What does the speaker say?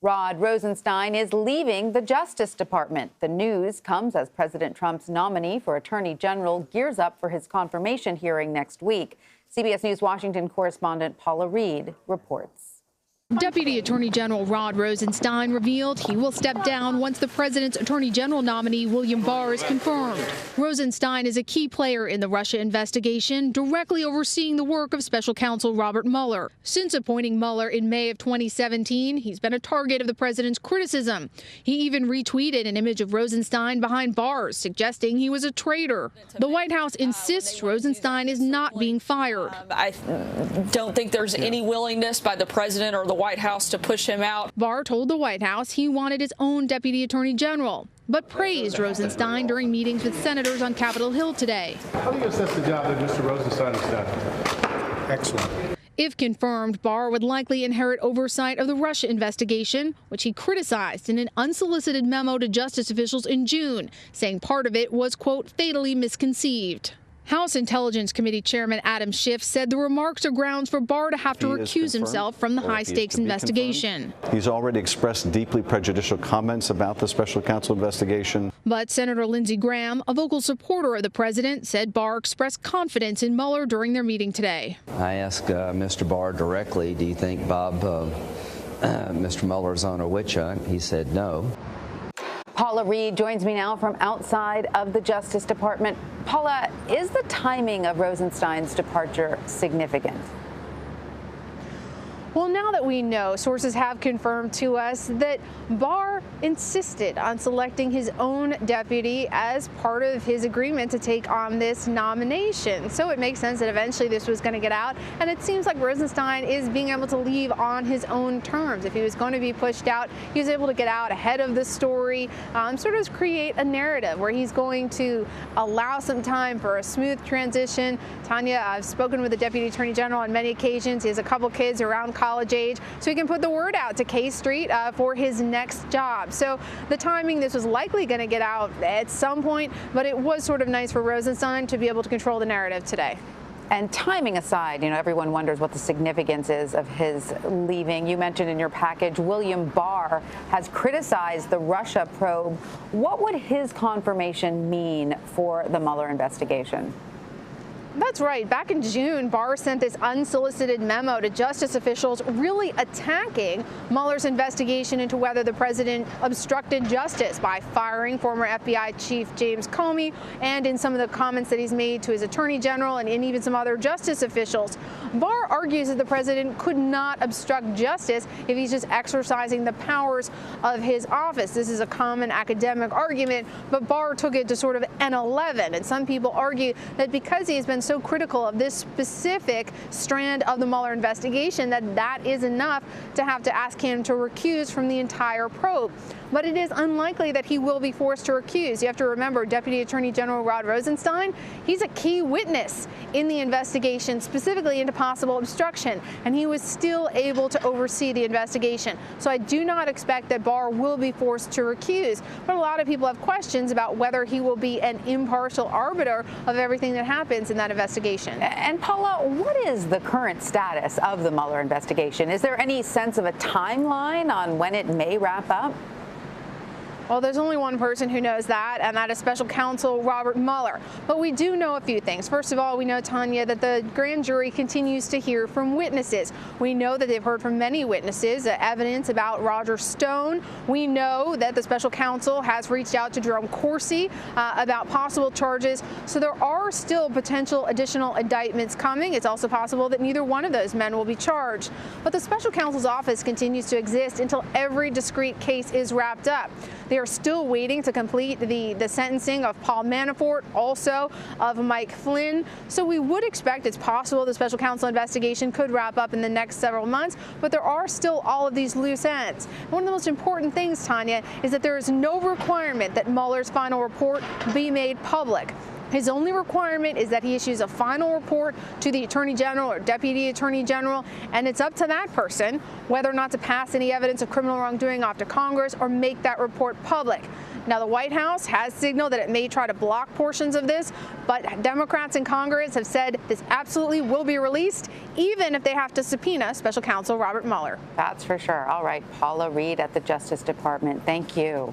Rod Rosenstein is leaving the Justice Department. The news comes as President Trump's nominee for Attorney General gears up for his confirmation hearing next week. CBS News Washington correspondent Paula Reid reports. Deputy Attorney General Rod Rosenstein revealed he will step down once the president's Attorney General nominee William Barr is confirmed. Rosenstein is a key player in the Russia investigation, directly overseeing the work of special counsel Robert Mueller. Since appointing Mueller in May of 2017, he's been a target of the president's criticism. He even retweeted an image of Rosenstein behind bars, suggesting he was a traitor. The White House insists Rosenstein is not being fired. I don't think there's any willingness by the president or the White House to push him out. Barr told the White House he wanted his own deputy attorney general, but praised Rosenstein during meetings with senators on Capitol Hill today. How do you assess the job that Mr. Rosenstein has done? Excellent. If confirmed, Barr would likely inherit oversight of the Russia investigation, which he criticized in an unsolicited memo to justice officials in June, saying part of it was, quote, fatally misconceived. House Intelligence Committee Chairman Adam Schiff said the remarks are grounds for Barr to have to recuse himself from the high-stakes investigation. He's already expressed deeply prejudicial comments about the special counsel investigation. But Senator Lindsey Graham, a vocal supporter of the president, said Barr expressed confidence in Mueller during their meeting today. I asked Mr. Barr directly, do you think Mr. Mueller's on a witch hunt? He said no. Paula Reid joins me now from outside of the Justice Department. Paula, is the timing of Rosenstein's departure significant? Well, now that we know, sources have confirmed to us that Barr insisted on selecting his own deputy as part of his agreement to take on this nomination. So it makes sense that eventually this was going to get out. And it seems like Rosenstein is being able to leave on his own terms. If he was going to be pushed out, he was able to get out ahead of the story, sort of create a narrative where he's going to allow some time for a smooth transition. Tanya, I've spoken with the Deputy Attorney General on many occasions. He has a couple kids around college age, so he can put the word out to K Street for his next job. So the timing, this was likely going to get out at some point, but it was sort of nice for Rosenstein to be able to control the narrative today. And timing aside, everyone wonders what the significance is of his leaving. You mentioned in your package, William Barr has criticized the Russia probe. What would his confirmation mean for the Mueller investigation? That's right. Back in June, Barr sent this unsolicited memo to justice officials really attacking Mueller's investigation into whether the president obstructed justice by firing former FBI Chief James Comey, and in some of the comments that he's made to his attorney general and even some other justice officials. Barr argues that the president could not obstruct justice if he's just exercising the powers of his office. This is a common academic argument, but Barr took it to sort of N11. And some people argue that because he has been so critical of this specific strand of the Mueller investigation, that is enough to have to ask him to recuse from the entire probe. But it is unlikely that he will be forced to recuse. You have to remember, Deputy Attorney General Rod Rosenstein, he's a key witness in the investigation, specifically into possible obstruction, and he was still able to oversee the investigation. So I do not expect that Barr will be forced to recuse. But a lot of people have questions about whether he will be an impartial arbiter of everything that happens in that investigation. And Paula, what is the current status of the Mueller investigation? Is there any sense of a timeline on when it may wrap up? Well, there's only one person who knows that, and that is special counsel Robert Mueller. But we do know a few things. First of all, we know, Tanya, that the grand jury continues to hear from witnesses. We know that they've heard from many witnesses, evidence about Roger Stone. We know that the special counsel has reached out to Jerome Corsi about possible charges. So there are still potential additional indictments coming. It's also possible that neither one of those men will be charged. But the special counsel's office continues to exist until every discrete case is wrapped up. They are still waiting to complete the sentencing of Paul Manafort, also of Mike Flynn. So we would expect, it's possible the special counsel investigation could wrap up in the next several months, but there are still all of these loose ends. One of the most important things, Tanya, is that there is no requirement that Mueller's final report be made public. His only requirement is that he issues a final report to the Attorney General or Deputy Attorney General, and it's up to that person whether or not to pass any evidence of criminal wrongdoing off to Congress or make that report public. Now, the White House has signaled that it may try to block portions of this, but Democrats in Congress have said this absolutely will be released, even if they have to subpoena Special Counsel Robert Mueller. That's for sure. All right, Paula Reid at the Justice Department. Thank you.